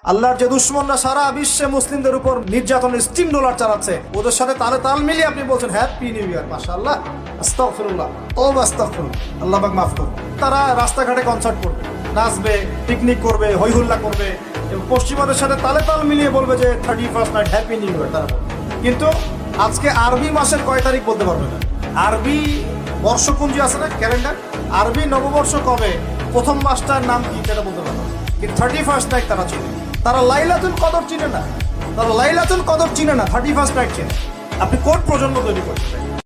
আল্লাহর যে দুশ্মনরা সারা বিশ্বে মুসলিমদের উপর নির্যাতনের স্টিম রোলার চালাচ্ছে, ওদের সাথে তালে তাল মিলিয়ে আপনি বলছেন হ্যাপি নিউ ইয়ার, মাশাআল্লাহ, আস্তাগফিরুল্লাহ, তওবা আস্তাগফিরুল্লাহ, আল্লাহ পাক মাফ করুন। তারা রাস্তাঘাটে কনসার্ট করবে, নাচবে, পিকনিক করবে, হই হুল্লা করবে এবং পশ্চিমাদের সাথে তালে তাল মিলিয়ে বলবে যে 31st night happy new year তারা বলবে। কিন্তু আজকে আরবি মাসের কয় তারিখ বলতে পারবে না। আরবি বর্ষপুঞ্জি আছে না, ক্যালেন্ডার, আরবি নববর্ষ কবে, প্রথম মাসটার নাম কি সেটা বলতে পারবে না। কিন্তু 31st নাইট তারা চিনে। তারা লাইলাতুল কদর চিনে না, তারা লাইলাতুল কদর চিনে না, 31st নাইট চিনে। আপনি কোন প্রজন্ম তৈরি করতে চান?